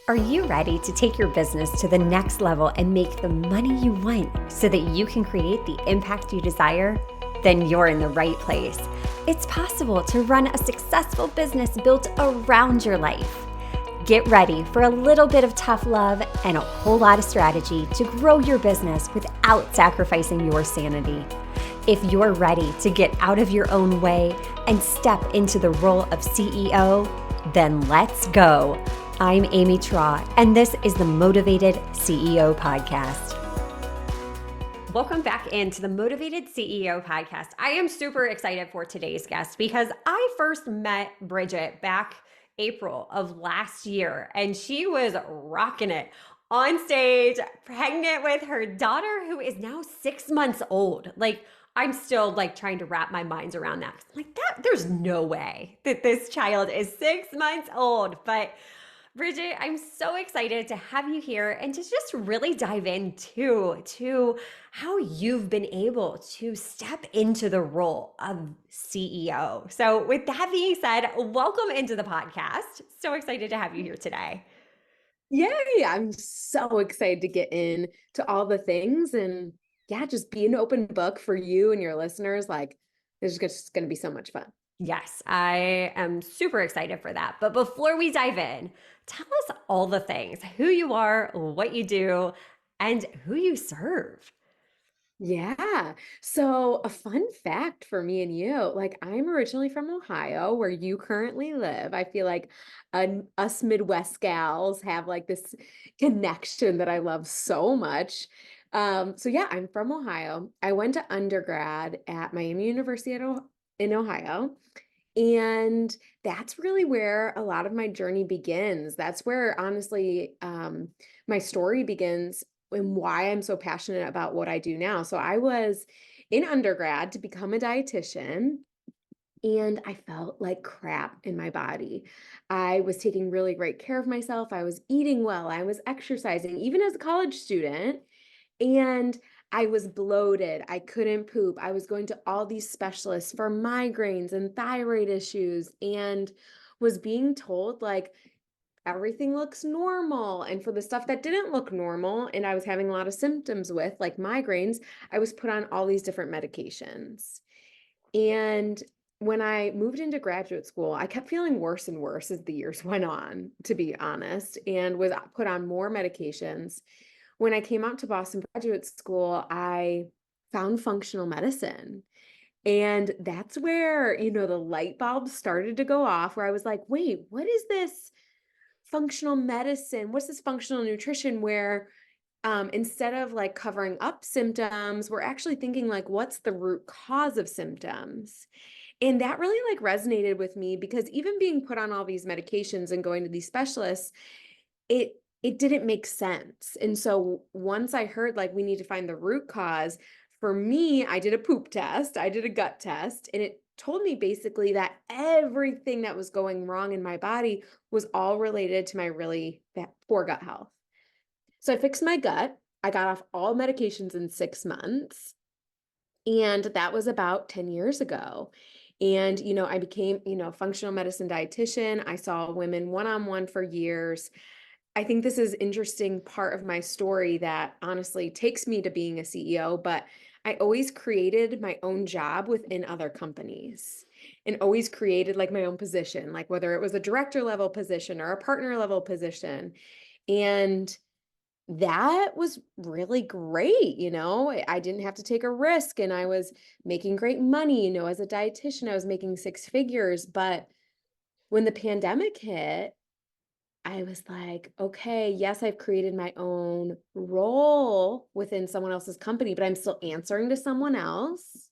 Are you ready to take your business to the next level and make the money you want so that you can create the impact you desire? Then you're in the right place. It's possible to run a successful business built around your life. Get ready for a little bit of tough love and a whole lot of strategy to grow your business without sacrificing your sanity. If you're ready to get out of your own way and step into the role of CEO, then let's go. I'm Amy Traw, and this is the Motivated CEO Podcast. Welcome back into the Motivated CEO Podcast. I am super excited for today's guest because I first met Bridgitte back April of last year, and she was rocking it on stage, pregnant with her daughter who is now 6 months old. I'm still trying to wrap my minds around that. There's no way that this child is 6 months old. But Bridgitte, I'm so excited to have you here and to just really dive into to how you've been able to step into the role of CEO. So with that being said, welcome into the podcast. So excited to have you here today. Yay! I'm so excited to get in to all the things and just be an open book for you and your listeners. This is just going to be so much fun. Yes, I am super excited for that. But before we dive in, tell us all the things, who you are, what you do, and who you serve. Yeah. So a fun fact for me and you, I'm originally from Ohio, where you currently live. I feel like us Midwest gals have this connection that I love so much. I'm from Ohio. I went to undergrad at Miami University in Ohio. And that's really where a lot of my journey begins. That's where, honestly, my story begins and why I'm so passionate about what I do now. So I was in undergrad to become a dietitian, and I felt like crap in my body. I was taking really great care of myself. I was eating well. I was exercising, even as a college student. And I was bloated. I couldn't poop. I was going to all these specialists for migraines and thyroid issues and was being told everything looks normal. And for the stuff that didn't look normal and I was having a lot of symptoms with, like migraines, I was put on all these different medications. And when I moved into graduate school, I kept feeling worse and worse as the years went on, to be honest, and was put on more medications. When I came out to Boston graduate school, I found functional medicine. And that's where, the light bulbs started to go off, where I was like, wait, what is this functional medicine? What's this functional nutrition where instead of covering up symptoms, we're actually thinking what's the root cause of symptoms? And that really resonated with me because even being put on all these medications and going to these specialists, it didn't make sense. And so once I heard we need to find the root cause, for me, I did a poop test, I did a gut test, and it told me basically that everything that was going wrong in my body was all related to my really poor gut health. So I fixed my gut. I got off all medications in 6 months. And that was about 10 years ago. And, I became, functional medicine dietitian. I saw women one-on-one for years. I think this is interesting part of my story that honestly takes me to being a CEO, but I always created my own job within other companies and always created my own position, whether it was a director level position or a partner level position. And that was really great. I didn't have to take a risk and I was making great money, as a dietitian, I was making six figures. But when the pandemic hit, I was like, okay, yes, I've created my own role within someone else's company, but I'm still answering to someone else,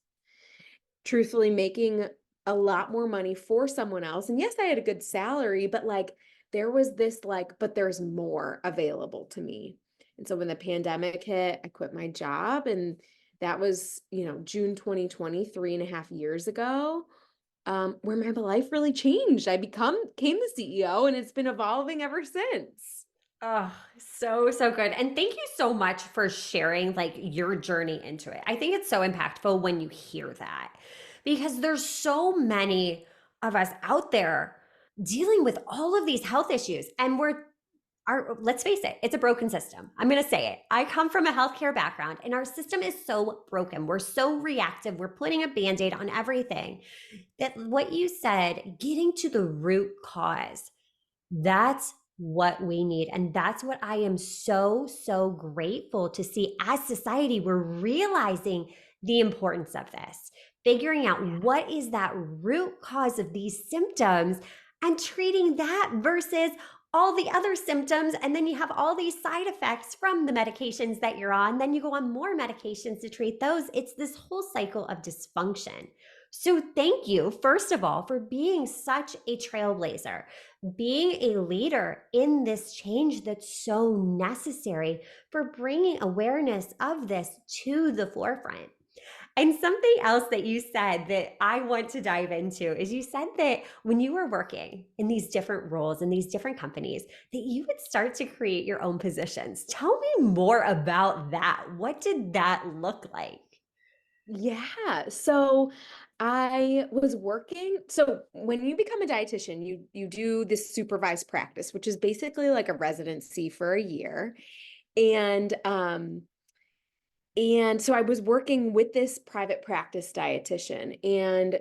truthfully making a lot more money for someone else. And yes, I had a good salary, but there was this but there's more available to me. And so when the pandemic hit, I quit my job, and that was, June 2020, 3.5 years ago, where my life really changed. I became the CEO, and it's been evolving ever since. Oh, so good. And thank you so much for sharing your journey into it. I think it's so impactful when you hear that because there's so many of us out there dealing with all of these health issues and we're let's face it, it's a broken system. I'm going to say it. I come from a healthcare background and our system is so broken. We're so reactive. We're putting a band-aid on everything. That what you said, getting to the root cause, that's what we need. And that's what I am so grateful to see as society. We're realizing the importance of this, figuring out what is that root cause of these symptoms and treating that versus all the other symptoms. And then you have all these side effects from the medications that you're on. Then you go on more medications to treat those. It's this whole cycle of dysfunction. So thank you, first of all, for being such a trailblazer, being a leader in this change that's so necessary, for bringing awareness of this to the forefront. And something else that you said that I want to dive into is you said that when you were working in these different roles in these different companies, that you would start to create your own positions. Tell me more about that. What did that look like? Yeah. So I was working. So when you become a dietitian, you do this supervised practice, which is basically like a residency for a year. And and so I was working with this private practice dietitian, and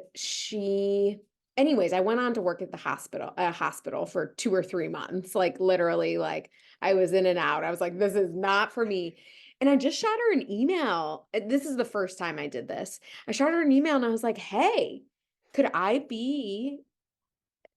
anyways, I went on to work at a hospital for 2 or 3 months, like literally, like I was in and out. I was like, this is not for me. And I just shot her an email. This is the first time I did this. I shot her an email and I was like, hey, could I be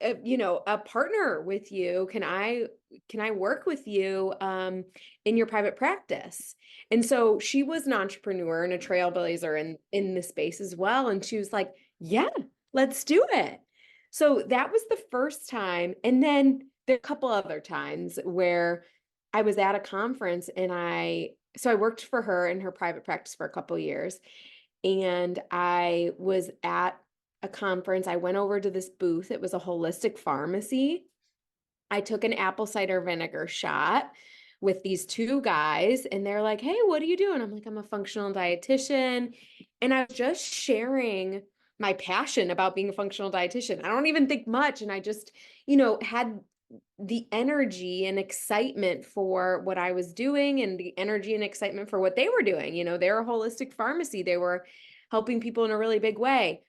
a partner with you? Can I work with you in your private practice? And so she was an entrepreneur and a trailblazer in the space as well. And she was like, yeah, let's do it. So that was the first time. And then there are a couple other times where I was at a conference and so I worked for her in her private practice for a couple of years. And I was at a conference. I went over to this booth. It was a holistic pharmacy. I took an apple cider vinegar shot with these two guys, and they're like, hey, what are you doing? I'm like, I'm a functional dietitian. And I was just sharing my passion about being a functional dietitian. I don't even think much. And I just, had the energy and excitement for what I was doing and the energy and excitement for what they were doing. They're a holistic pharmacy. They were helping people in a really big way.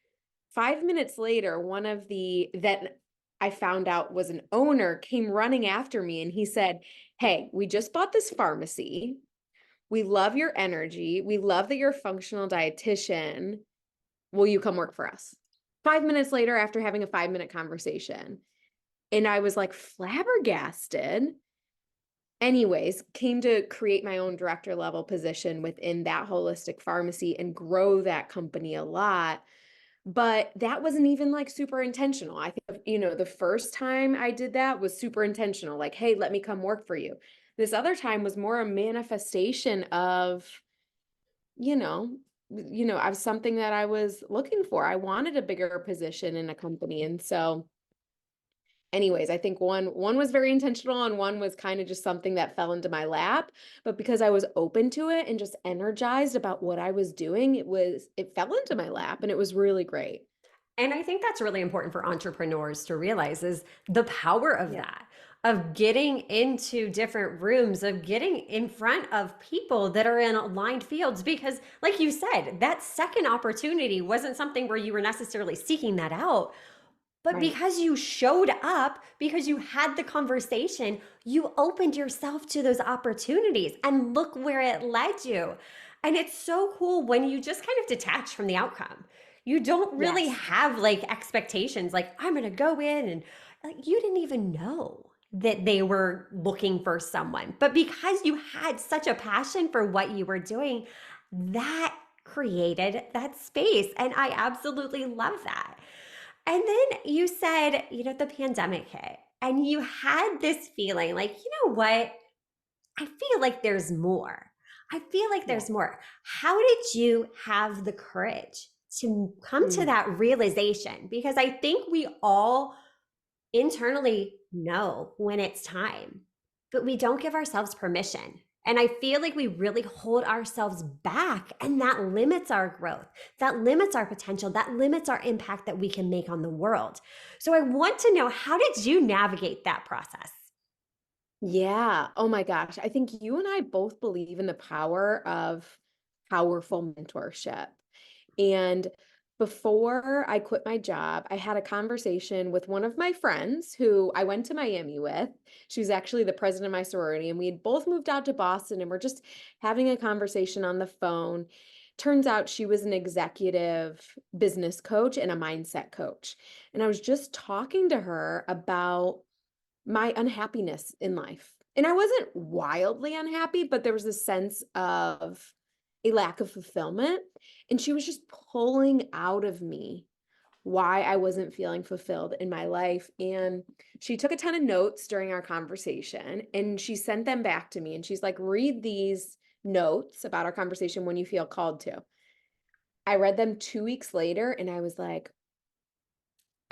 5 minutes later, one of that I found out was an owner came running after me and he said, hey, we just bought this pharmacy. We love your energy. We love that you're a functional dietitian. Will you come work for us? 5 minutes later, after having a 5-minute conversation. And I was like flabbergasted. Anyways, came to create my own director level position within that holistic pharmacy and grow that company a lot. But that wasn't even like super intentional. I think, the first time I did that was super intentional. Like, hey, let me come work for you. This other time was more a manifestation of, I was something that I was looking for. I wanted a bigger position in a company. And so anyways, I think one was very intentional and one was kind of just something that fell into my lap. But because I was open to it and just energized about what I was doing, it fell into my lap and it was really great. And I think that's really important for entrepreneurs to realize is the power of that, of getting into different rooms, of getting in front of people that are in aligned fields. Because, like you said, that second opportunity wasn't something where you were necessarily seeking that out. But Right. because you showed up, because you had the conversation, you opened yourself to those opportunities and look where it led you. And it's so cool when you just kind of detach from the outcome. You don't really Yes. have like expectations, like, I'm going to go in and like, you didn't even know that they were looking for someone. But because you had such a passion for what you were doing, that created that space. And I absolutely love that. And then you said, the pandemic hit and you had this feeling like, you know what? I feel like there's more. I feel like Yeah. there's more. How did you have the courage to come to that realization? Because I think we all internally know when it's time, but we don't give ourselves permission. And I feel like we really hold ourselves back, and that limits our growth. That limits our potential. That limits our impact that we can make on the world. So I want to know, how did you navigate that process? Yeah. Oh my gosh. I think you and I both believe in the power of powerful mentorship. And before I quit my job, I had a conversation with one of my friends who I went to Miami with. She was actually the president of my sorority, and we had both moved out to Boston and we're just having a conversation on the phone. Turns out she was an executive business coach and a mindset coach. And I was just talking to her about my unhappiness in life. And I wasn't wildly unhappy, but there was a sense of a lack of fulfillment. And she was just pulling out of me why I wasn't feeling fulfilled in my life. And she took a ton of notes during our conversation and she sent them back to me. And she's like, read these notes about our conversation when you feel called to. I read them 2 weeks later and I was like,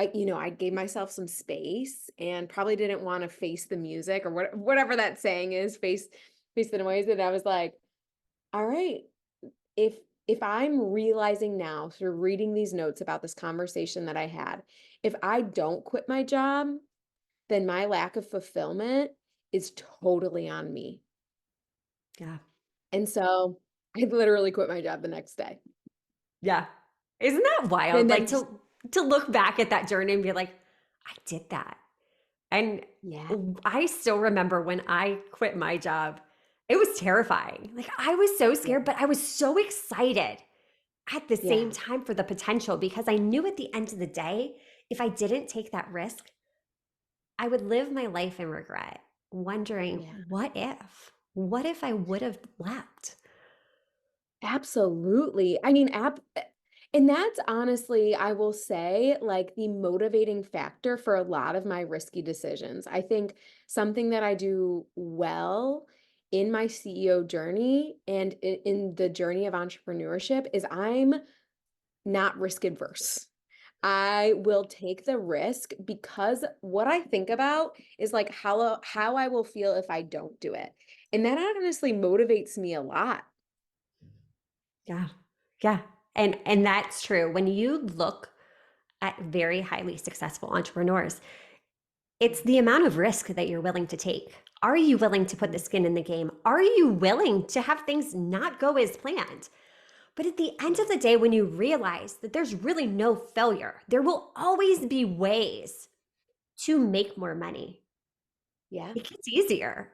I gave myself some space and probably didn't want to face the music or whatever that saying is, face the noise. And I was like, all right, if if I'm realizing now through reading these notes about this conversation that I had, if I don't quit my job, then my lack of fulfillment is totally on me. Yeah. And so I literally quit my job the next day. Yeah. Isn't that wild? And Like then to look back at that journey and be like, I did that. And yeah, I still remember when I quit my job, it was terrifying. Like I was so yeah, scared, but I was so excited at the same yeah, time for the potential because I knew at the end of the day, if I didn't take that risk, I would live my life in regret, wondering, yeah. what if? What if I would have left? Absolutely. I mean, and that's honestly, I will say, like the motivating factor for a lot of my risky decisions. I think something that I do well in my CEO journey and in the journey of entrepreneurship is I'm not risk adverse. I will take the risk because what I think about is like how I will feel if I don't do it. And that honestly motivates me a lot. Yeah. Yeah. And that's true. When you look at very highly successful entrepreneurs, it's the amount of risk that you're willing to take. Are you willing to put the skin in the game? Are you willing to have things not go as planned? But at the end Yeah. of the day, when you realize that there's really no failure, there will always be ways to make more money. Yeah. It gets easier.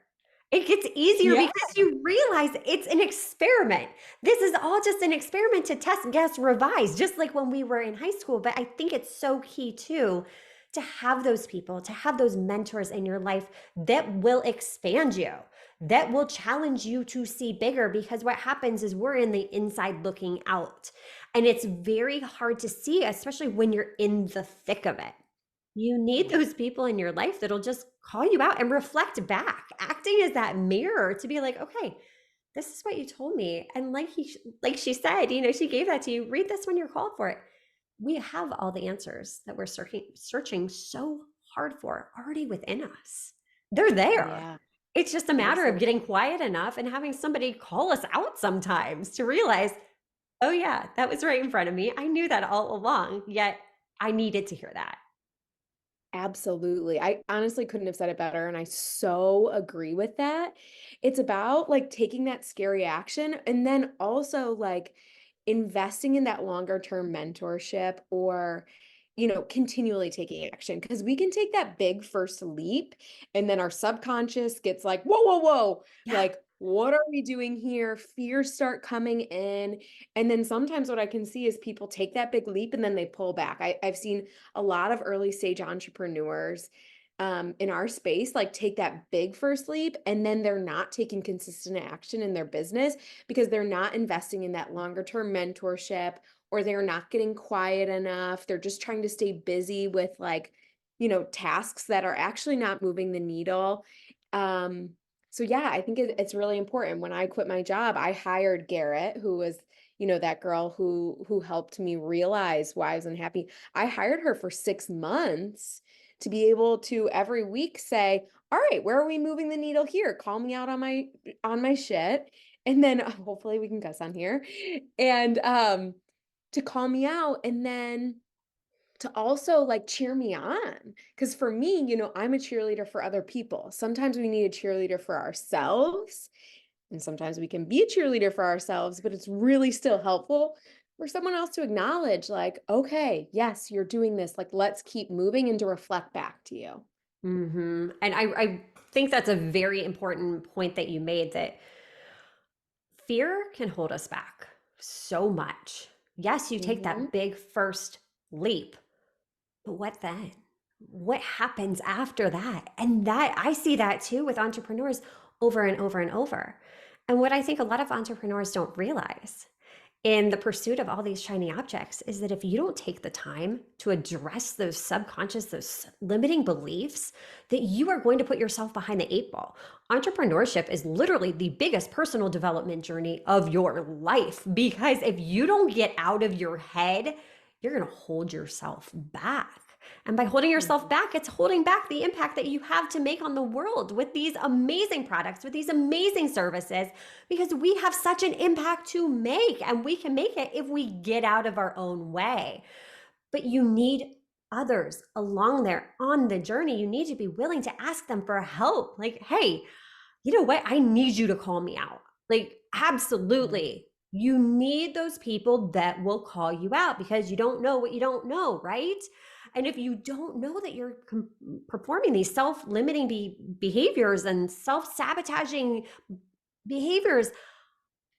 It gets easier Yeah. because you realize it's an experiment. This is all just an experiment to test, guess, revise, just like when we were in high school. But I think it's so key too to have those people, to have those mentors in your life that will expand you, that will challenge you to see bigger. Because what happens is we're in the inside looking out. And it's very hard to see, especially when you're in the thick of it. You need Yeah. those people in your life that'll just call you out and reflect back, acting as that mirror to be like, okay, this is what you told me. And like she said, she gave that to you. Read this when you're called for it. We have all the answers that we're searching so hard for already within us. They're there. Yeah, It's just a matter of absolutely. getting quiet enough and having somebody call us out sometimes to realize, oh yeah, that was right in front of me. I knew that all along, yet I needed to hear that. Absolutely. I honestly couldn't have said it better, and I so agree with that. It's about, like, taking that scary action and then also, like, investing in that longer term mentorship or, continually taking action because we can take that big first leap, and then our subconscious gets like, "Whoa, whoa, whoa." Yeah. Like, "What are we doing here?" Fears start coming in, and then sometimes what I can see is people take that big leap and then they pull back. I've seen a lot of early stage entrepreneurs in our space like take that big first leap and then they're not taking consistent action in their business because they're not investing in that longer term mentorship or they're not getting quiet enough. They're just trying to stay busy with like tasks that are actually not moving the needle. um so yeah, I think it's really important. When I quit my job, I hired Garrett, who was that girl who helped me realize why I was unhappy. I hired her for 6 months to be able to every week say, all right, where are we moving the needle here? Call me out on my shit. And then hopefully we can cuss on here. And to call me out and then to also like cheer me on. Because for me, I'm a cheerleader for other people. Sometimes we need a cheerleader for ourselves, and sometimes we can be a cheerleader for ourselves, but it's really still helpful for someone else to acknowledge, like, okay, yes, you're doing this. Like, let's keep moving and to reflect back to you. And I think that's a very important point that you made, that fear can hold us back so much. Yes, you take Hmm. that big first leap, but what then? What happens after that? And that I see that too with entrepreneurs over and over and over. And what I think a lot of entrepreneurs don't realize in the pursuit of all these shiny objects is that if you don't take the time to address those subconscious, those limiting beliefs, that you are going to put yourself behind the eight ball. Entrepreneurship is literally the biggest personal development journey of your life, because if you don't get out of your head, you're going to hold yourself back. And by holding yourself back, it's holding back the impact that you have to make on the world with these amazing products, with these amazing services, because we have such an impact to make, and we can make it if we get out of our own way. But you need others along there on the journey. You need to be willing to ask them for help. Like, hey, you know what? I need you to call me out. Like, Mhm. absolutely. You need those people that will call you out, because you don't know what you don't know, right? And if you don't know that you're performing these self limiting behaviors and self sabotaging behaviors,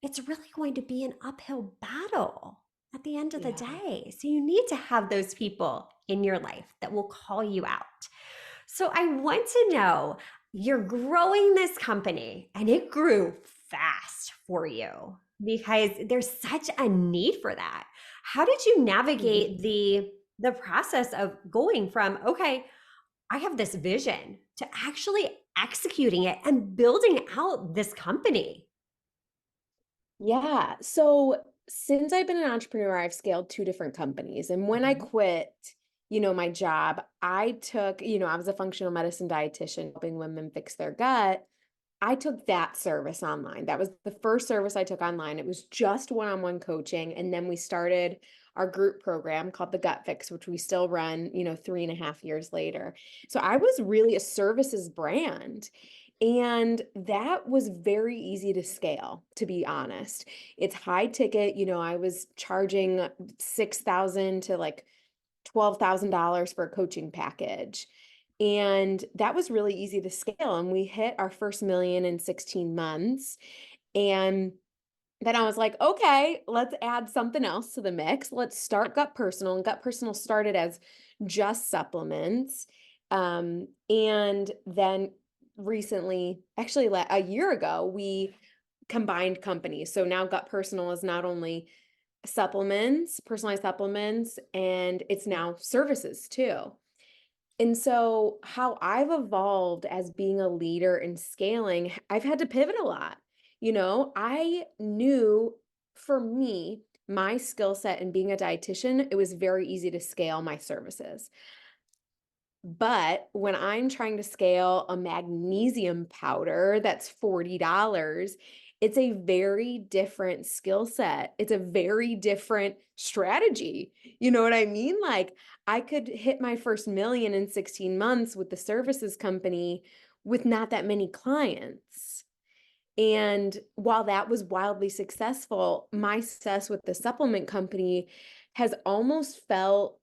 it's really going to be an uphill battle at the end of the Yeah. day. So you need to have those people in your life that will call you out. So I want to know, you're growing this company and it grew fast for you because there's such a need for that. How did you Mhm. navigate the process of going from, okay, I have this vision, to actually executing it and building out this company? Yeah. So since I've been an entrepreneur, I've scaled two different companies. And when I Mhm. quit, my job, I took, I was a functional medicine dietitian helping women fix their gut. I took that service online. That was the first service I took online. It was just one-on-one coaching. And then we started our group program called the Gut Fix, which we still run, 3.5 years later. So I was really a services brand. And that was very easy to scale, to be honest. It's high ticket. I was charging 6,000 to like $12,000 for a coaching package. And that was really easy to scale. And we hit our first million in 16 months. And then I was like, okay, let's add something else to the mix. Let's start Gut Personal. And Gut Personal started as just supplements. And then recently, actually a year ago, we combined companies. So now Gut Personal is not only supplements, personalized supplements, and it's now services too. And so, how I've evolved as being a leader in scaling, I've had to pivot a lot. I knew for me, my skill set in being a dietitian, it was very easy to scale my services. But when I'm trying to scale a magnesium powder that's $40, it's a very different skill set. It's a very different strategy. You know what I mean? Like, I could hit my first million in 16 months with the services company with not that many clients. And while that was wildly successful, my success with the supplement company has almost felt,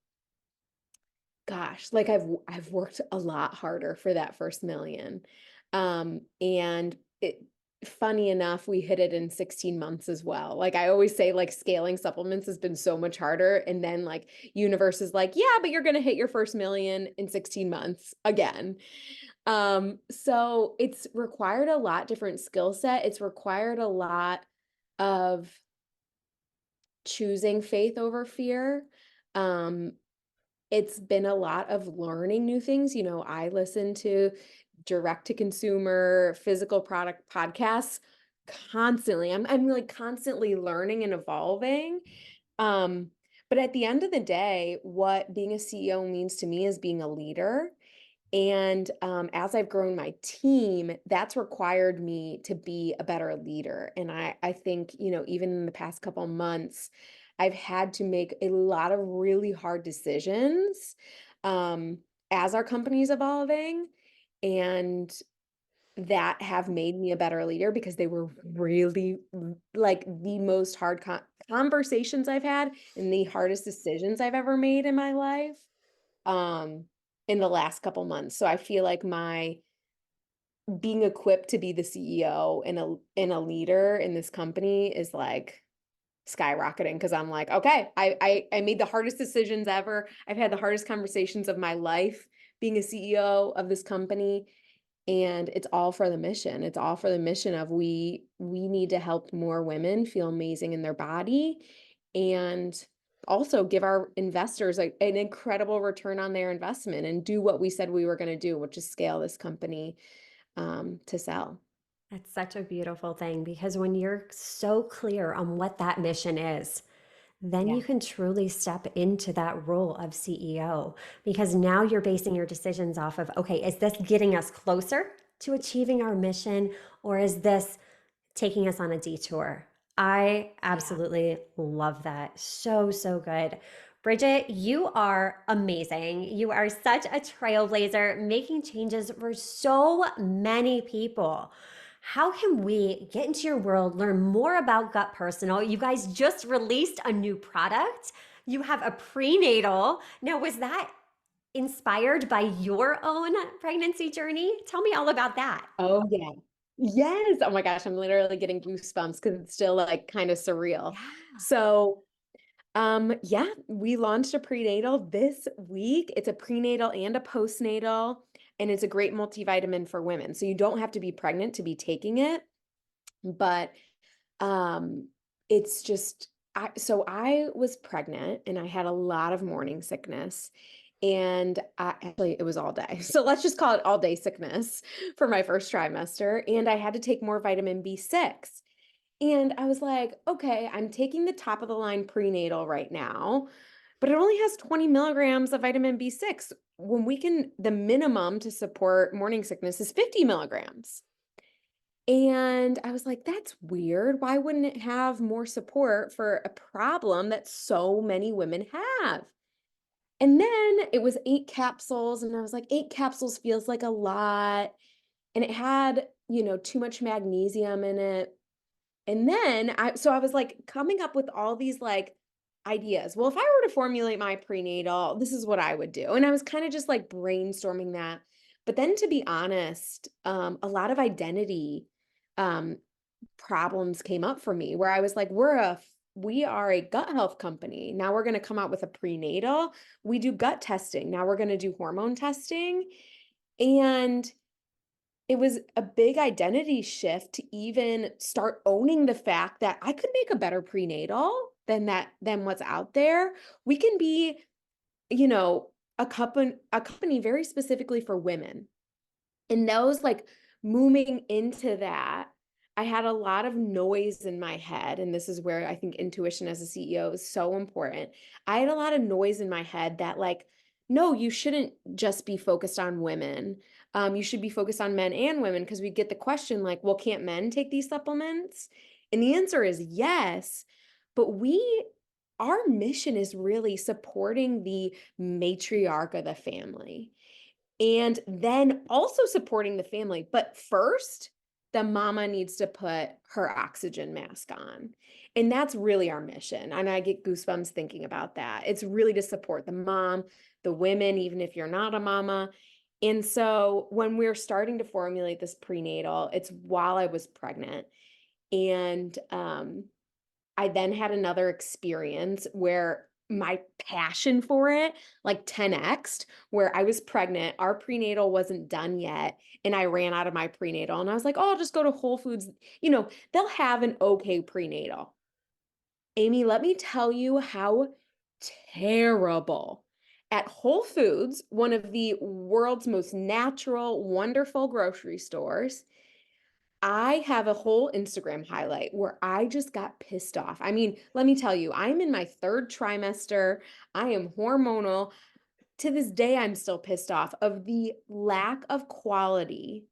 gosh, like I've worked a lot harder for that first million. And it funny enough, we hit it in 16 months as well. Like I always say, like scaling supplements has been so much harder. And then like universe is like, yeah, but you're gonna hit your first million in 16 months again. So it's required a lot different skill set. It's required a lot of choosing faith over fear. Um, it's been a lot of learning new things. I listen to direct to consumer physical product podcasts constantly. I'm like constantly learning and evolving. Um, but at the end of the day, what being a CEO means to me is being a leader. And as I've grown my team, that's required me to be a better leader. And I think, even in the past couple months, I've had to make a lot of really hard decisions um, as our company is evolving. And that have made me a better leader because they were really like the most hard conversations I've had and the hardest decisions I've ever made in my life um in the last couple months. So I feel like my being equipped to be the CEO and a leader in this company is like skyrocketing because I'm like, okay, I made the hardest decisions ever. I've had the hardest conversations of my life being a CEO of this company. And it's all for the mission. It's all for the mission of we need to help more women feel amazing in their body and also give our investors an incredible return on their investment and do what we said we were going to do, which is scale this company to sell. That's such a beautiful thing because when you're so clear on what that mission is, then you Yeah. can truly step into that role of CEO because now you're basing your decisions off of, okay, is this getting us closer to achieving our mission or is this taking us on a detour? I Yeah. absolutely love that. So, so good. Bridgitte, you are amazing. You are such a trailblazer, making changes for so many people. How can we get into your world, learn more about Gut Personal? You guys just released a new product. You have a prenatal. Now, was that inspired by your own pregnancy journey? Tell me all about that. Oh yeah. Yes. Oh my gosh, I'm literally getting goosebumps because it's still like kind of surreal. Yeah. So yeah, we launched a prenatal this week. It's a prenatal and a postnatal, and it's a great multivitamin for women. So you don't have to be pregnant to be taking it, but um it's just I was pregnant and I had a lot of morning sickness. And actually, it was all day. So let's just call it all day sickness for my first trimester. And I had to take more vitamin B6. And I was like, okay, I'm taking the top of the line prenatal right now, but it only has 20 milligrams of vitamin B6 when we can, the minimum to support morning sickness is 50 milligrams. And I was like, that's weird. Why wouldn't it have more support for a problem that so many women have? And then it was 8 capsules, and I was like, 8 capsules feels like a lot. And it had, too much magnesium in it. And then I was like coming up with all these like ideas. Well, if I were to formulate my prenatal, this is what I would do. And I was kind of just like brainstorming that. But then to be honest, a lot of identity um, problems came up for me where I was like, we are a gut health company. Now we're going to come out with a prenatal. We do gut testing. Now we're going to do hormone testing. And it was a big identity shift to even start owning the fact that I could make a better prenatal than what's out there. We can be, a company very specifically for women. And those like moving into that, I had a lot of noise in my head. And this is where I think intuition as a CEO is so important. I had a lot of noise in my head that, like, no, you shouldn't just be focused on women. You should be focused on men and women because we get the question, like, well, can't men take these supplements? And the answer is yes. But our mission is really supporting the matriarch of the family and then also supporting the family. But first, the mama needs to put her oxygen mask on. And that's really our mission. And I get goosebumps thinking about that. It's really to support the mom, the women, even if you're not a mama. And so when we're starting to formulate this prenatal, it's while I was pregnant. And I then had another experience where my passion for it like 10x'd, where I was pregnant, our prenatal wasn't done yet, and I ran out of my prenatal. And I was like, oh, I'll just go to Whole Foods. They'll have an okay prenatal. Amy, let me tell you how terrible. At Whole Foods, one of the world's most natural, wonderful grocery stores, I have a whole Instagram highlight where I just got pissed off. I mean, let me tell you, I'm in my third trimester. I am hormonal. To this day, I'm still pissed off of the lack of quality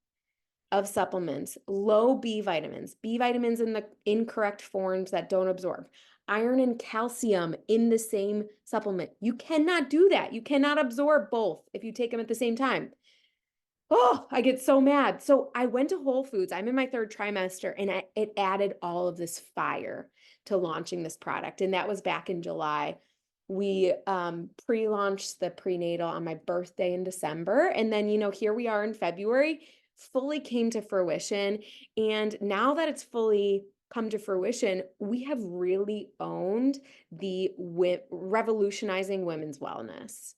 of supplements, low B vitamins in the incorrect forms that don't absorb. iron and calcium in the same supplement. You cannot do that. You cannot absorb both if you take them at the same time. Oh, I get so mad. So I went to Whole Foods. I'm in my third trimester, and it added all of this fire to launching this product. And that was back in July. We pre-launched the prenatal on my birthday in December. And then, here we are in February, fully came to fruition. And now that it's fully come to fruition, we have really owned the revolutionizing women's wellness.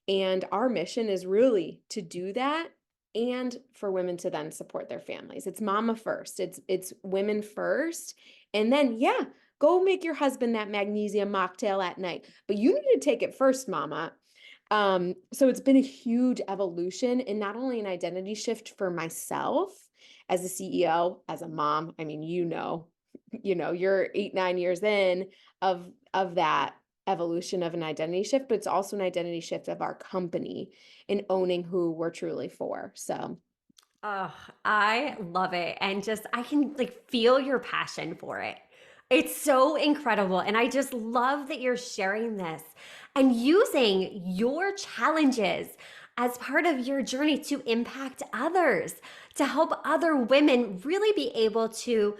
And our mission is really to do that and for women to then support their families. It's mama first. It's women first. And then, yeah, go make your husband that magnesium mocktail at night. But you need to take it first, mama. So it's been a huge evolution, and not only an identity shift for myself as a CEO, as a mom. I mean, you're 8-9 years in of that evolution of an identity shift, but it's also an identity shift of our company in owning who we're truly for. So Oh, I love it. And just, I can like feel your passion for it. It's so incredible. And I just love that you're sharing this and using your challenges as part of your journey to impact others, to help other women really be able to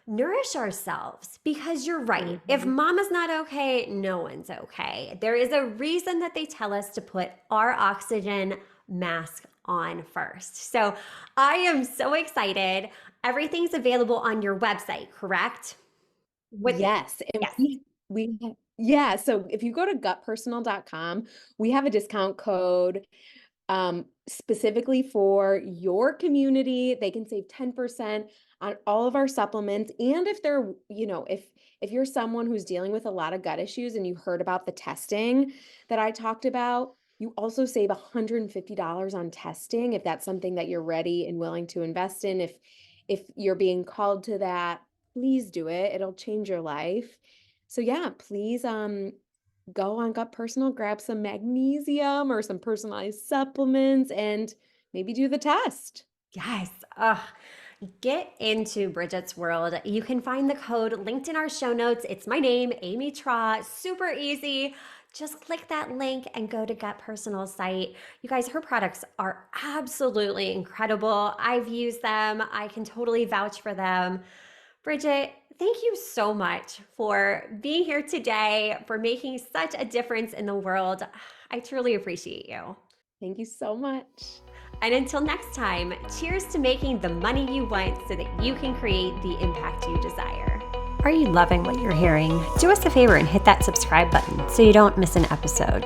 nourish ourselves. Because you're right. If mama's not okay, no one's okay. There is a reason that they tell us to put our oxygen mask on first. So I am so excited. Everything's available on your website, correct? yes, and Yes. yeah. So if you go to gutpersonal.com, we have a discount code specifically for your community. They can save 10% on all of our supplements. And if they're, if you're someone who's dealing with a lot of gut issues and you heard about the testing that I talked about, you also save $150 on testing if that's something that you're ready and willing to invest in. If you're being called to that, please do it. It'll change your life. So yeah, please go on Gut Personal, grab some magnesium or some personalized supplements, and maybe do the test. Yes. Get into Bridgette's world. You can find the code linked in our show notes. It's my name, Amy Tra. Super easy. Just click that link and go to Gut Personal's site. You guys, her products are absolutely incredible. I've used them. I can totally vouch for them. Bridgitte, thank you so much for being here today, for making such a difference in the world. I truly appreciate you. Thank you so much. And until next time, cheers to making the money you want so that you can create the impact you desire. Are you loving what you're hearing? Do us a favor and hit that subscribe button so you don't miss an episode.